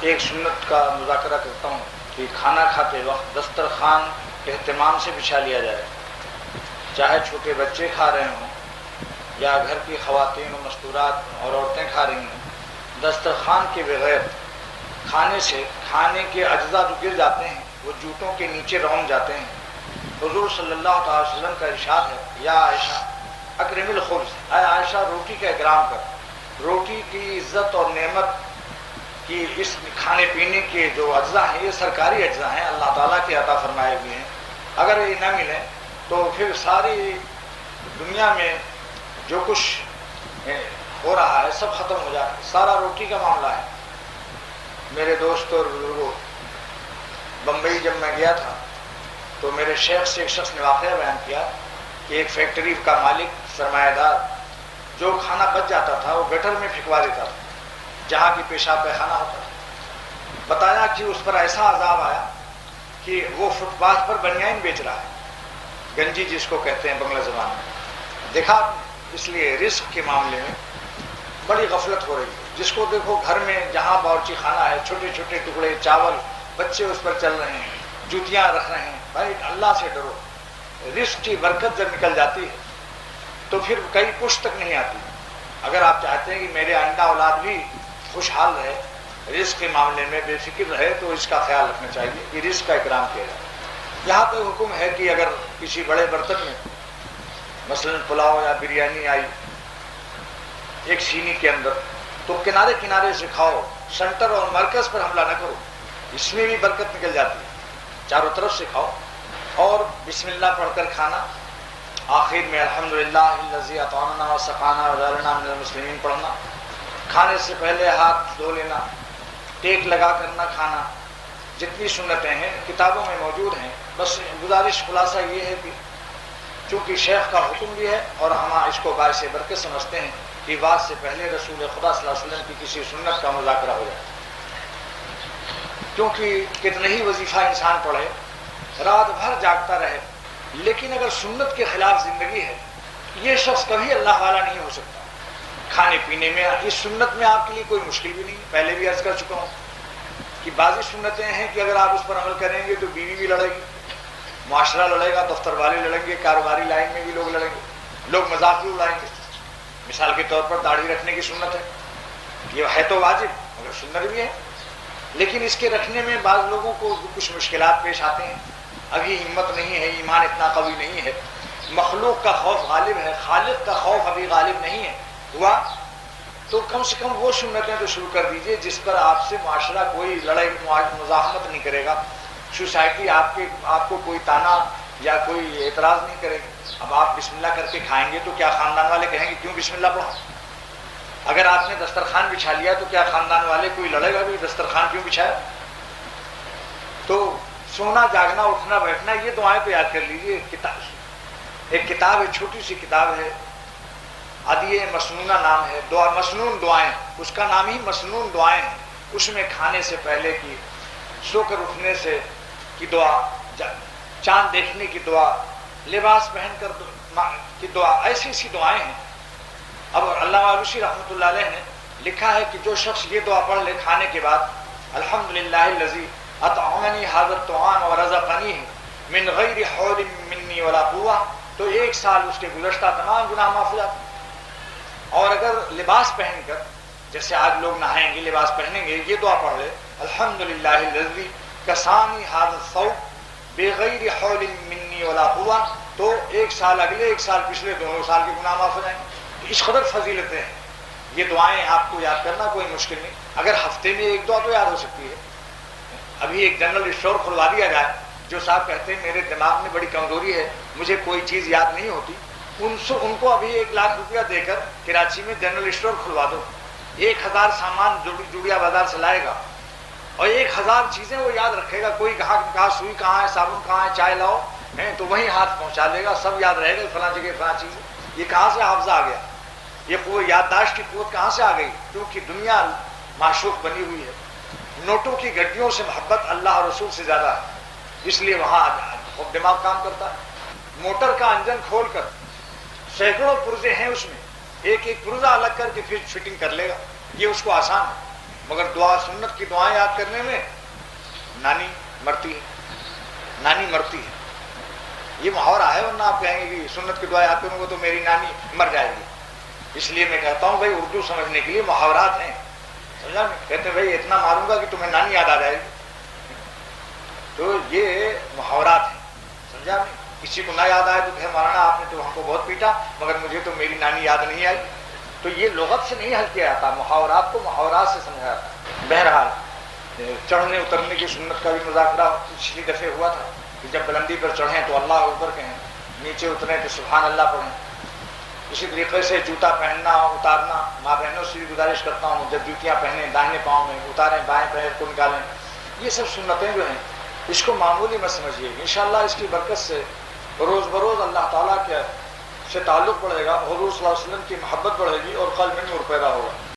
ایک سنت کا مذاکرہ کرتا ہوں کہ کھانا کھاتے وقت دسترخوان اہتمام سے بچھا لیا جائے، چاہے چھوٹے بچے کھا رہے ہوں یا گھر کی خواتین و مستورات اور عورتیں کھا رہی ہوں۔ دسترخوان کے بغیر کھانے سے کھانے کے اجزاء جو گر جاتے ہیں وہ جوتوں کے نیچے رون جاتے ہیں۔ حضور صلی اللہ تعالی وسلم کا ارشاد ہے، یا عائشہ اکرم الخبز، اے عائشہ روٹی کا اکرام کر۔ روٹی کی عزت اور نعمت کی اس کھانے پینے کے جو اجزاء ہیں یہ سرکاری اجزاء ہیں، اللہ تعالیٰ کے عطا فرمائے ہوئے ہیں۔ اگر یہ نہ ملیں تو پھر ساری دنیا میں جو کچھ ہو رہا ہے سب ختم ہو جائے، سارا روٹی کا معاملہ ہے۔ میرے دوست اور بزرگوں، بمبئی جب میں گیا تھا تو میرے شیخ سے ایک شخص نے واقعہ بیان کیا کہ ایک فیکٹری کا مالک سرمایہ دار جو کھانا بچ جاتا تھا وہ گٹر میں پھینکوا دیتا تھا جہاں کی پیشاب پیخانہ ہوتا تھا۔ بتایا کہ اس پر ایسا عذاب آیا کہ وہ فٹ پاتھ پر بنیان بیچ رہا ہے، گنجی جس کو کہتے ہیں بنگلہ زبان میں۔ دیکھا، اس لیے رزق کے معاملے میں بڑی غفلت ہو رہی ہے۔ جس کو دیکھو گھر میں جہاں باورچی خانہ ہے، چھوٹے چھوٹے ٹکڑے چاول، بچے اس پر چل رہے ہیں، جوتیاں رکھ رہے ہیں۔ بھائی اللہ سے ڈرو، رزق کی برکت جب نکل جاتی ہے تو پھر کئی پشت تک نہیں آتی۔ اگر آپ چاہتے ہیں کہ میرے آئندہ اولاد بھی خوشحال رہے، رزق کے معاملے میں بے فکر رہے، تو اس کا خیال رکھنا چاہیے کہ رزق کا اکرام کیا جائے۔ یہاں تک حکم ہے کہ اگر کسی بڑے برتن میں مثلا پلاؤ یا بریانی آئی ایک سینی کے اندر تو کنارے کنارے سے کھاؤ، سنٹر اور مرکز پر حملہ نہ کرو، اس میں بھی برکت نکل جاتی ہے۔ چاروں طرف سے کھاؤ اور بسم اللہ پڑھ کر کھانا، آخر میں الحمدللہ الذی اطعمنا وسقانا وجعلنا من المسلمین پڑھنا، کھانے سے پہلے ہاتھ دھو لینا، ٹیک لگا کر نہ کھانا، جتنی سنتیں ہیں کتابوں میں موجود ہیں۔ بس گزارش خلاصہ یہ ہے کہ چونکہ شیخ کا حکم بھی ہے اور ہم اس کو باعث برکت سمجھتے ہیں کہ بات سے پہلے رسول خدا صلی اللہ علیہ وسلم کی کسی سنت کا مذاکرہ ہو جائے، کیونکہ کتنے ہی وظیفہ انسان پڑھے، رات بھر جاگتا رہے، لیکن اگر سنت کے خلاف زندگی ہے یہ شخص کبھی اللہ والا نہیں ہو سکتا۔ کھانے پینے میں اس سنت میں آپ کے لیے کوئی مشکل بھی نہیں، پہلے بھی عرض کر چکا ہوں کہ بعضی سنتیں ہیں کہ اگر آپ اس پر عمل کریں گے تو بیوی بھی لڑے گی، معاشرہ لڑے گا، دفتر والے لڑیں گے، کاروباری لائن میں بھی لوگ لڑیں گے، لوگ مذاق بھی اڑائیں گے۔ مثال کے طور پر داڑھی رکھنے کی سنت ہے، یہ ہے تو واجب مگر سنت بھی ہے، لیکن اس کے رکھنے میں بعض لوگوں کو کچھ مشکلات پیش آتے ہیں، ابھی ہمت نہیں ہے، ایمان اتنا قوی نہیں ہے، مخلوق کا خوف غالب ہے، خالق کا خوف ابھی غالب نہیں ہے ہوا، تو کم سے کم وہ سنتیں تو شروع کر دیجئے جس پر آپ سے معاشرہ کوئی لڑائی مزاحمت نہیں کرے گا، سوسائٹی آپ کو کوئی تانا یا کوئی اعتراض نہیں کرے گی۔ اب آپ بسم اللہ کر کے کھائیں گے تو کیا خاندان والے کہیں گے کیوں بسم اللہ پڑھا؟ اگر آپ نے دسترخوان بچھا لیا تو کیا خاندان والے کوئی لڑے گا بھی دسترخوان کیوں بچھایا؟ تو سونا جاگنا اٹھنا بیٹھنا یہ دعائیں تو یاد کر لیجیے۔ ایک کتاب ہے، چھوٹی سی کتاب ہے، عدیہ مسنونہ نام ہے، دعا مسنون دعائیں، اس کا نام ہی مسنون دعائیں ہیں۔ اس میں کھانے سے پہلے کی، سو کر اٹھنے سے کی دعا، چاند دیکھنے کی دعا، لباس پہن کر کی دعا، ایسی ایسی دعائیں ہیں۔ اب علامہ علوسی رحمۃ اللہ علیہ نے لکھا ہے کہ جو شخص یہ دعا پڑھ لے کھانے کے بعد، الحمدللہ الذی اطعمنی ھذا الطعام ورزقنی من غیر حول منی ولا قوہ، تو 1 سال اس کے گزشتہ تمام گناہ معاف ہو جاتے ہیں۔ اور اگر لباس پہن کر، جیسے آج لوگ نہائیں گے لباس پہنیں گے، یہ دعا پڑھ لے الحمدللہ الذی کسانی ھذا الثوب بغیر حول منی ولا قوہ، تو 1 سال اگلے 1 سال پچھلے دونوں سال کے گناہ معاف ہو جائیں گے۔ اس قدر فضیلتیں ہیں۔ یہ دعائیں آپ کو یاد کرنا کوئی مشکل نہیں، اگر ہفتے میں 1 دعا تو یاد ہو سکتی ہے۔ ابھی ایک جنرل اسٹور کھلوا دیا جائے، جو صاحب کہتے ہیں میرے دماغ میں بڑی کمزوری ہے، مجھے کوئی چیز یاد نہیں ہوتی، ان کو ابھی 1 لاکھ روپیہ دے کر کراچی میں جنرل اسٹور کھلوا دو، 1000 سامان جوڑیا بازار سے لائے گا اور 1000 چیزیں وہ یاد رکھے گا۔ کوئی کہا سوئی کہاں ہے، صابن کہاں ہے، چائے لاؤ تو وہیں ہاتھ پہنچا دے گا، سب یاد رہے گا، فلاں جگہ فلاں چیز۔ یہ کہاں سے حافظہ آ گیا؟ یہ قوت یادداشت کی قوت کہاں سے آ گئی؟ کیونکہ دنیا معشوق بنی ہوئی ہے، نوٹوں کی گڈیوں سے محبت اللہ اور رسول سے زیادہ ہے، اس لیے وہاں خوب دماغ کام کرتا ہے۔ موٹر کا انجن کھول کر سینکڑوں پرزے ہیں، اس میں ایک پرزہ الگ کر کے پھر فٹنگ کر لے گا، یہ اس کو آسان ہے۔ مگر دعا سنت کی دعائیں یاد کرنے میں نانی مرتی ہے. یہ محاورہ ہے، ورنہ آپ کہیں گے کہ سنت کی دعا یاد کروں گا تو میری نانی مر جائے گی. اس لیے میں کہتا ہوں بھائی اردو سمجھنے کے لیے محاورات ہیں، سمجھا؟ کہتے ہیں بھائی اتنا ماروں گا کہ تمہیں نانی یاد آ جائے گی. تو یہ محاورات ہیں، سمجھا؟ کسی کو نہ یاد آئے تو کہ مولانا آپ نے تو ہم کو بہت پیٹا مگر مجھے تو میری نانی یاد نہیں آئی. تو یہ لغت سے نہیں حل کیا جاتا، محاورات کو محاورات سے سمجھا جاتا ہے. بہرحال چڑھنے اترنے کی سنت کا بھی مذاکرہ پچھلی دفعہ ہوا تھا کہ جب بلندی پر چڑھیں تو اللہ اکبر کہیں، نیچے اتریں تو سبحان اللہ پڑھیں. اسی طریقے سے جوتا پہننا اتارنا، ماں بہنوں سے بھی گزارش کرتا ہوں جب جوتیاں پہنیں داہنے پاؤں میں اتاریں، بائیں پیر کو نکالیں. یہ سب سنتیں جو ہیں اس کو معمولی مت سمجھیے. انشاءاللہ اس کی برکت سے روز بروز اللہ تعالیٰ کے سے تعلق بڑھے گا، حضور صلی اللہ علیہ وسلم کی محبت بڑھے گی اور قلب میں نور پیدا ہوگا.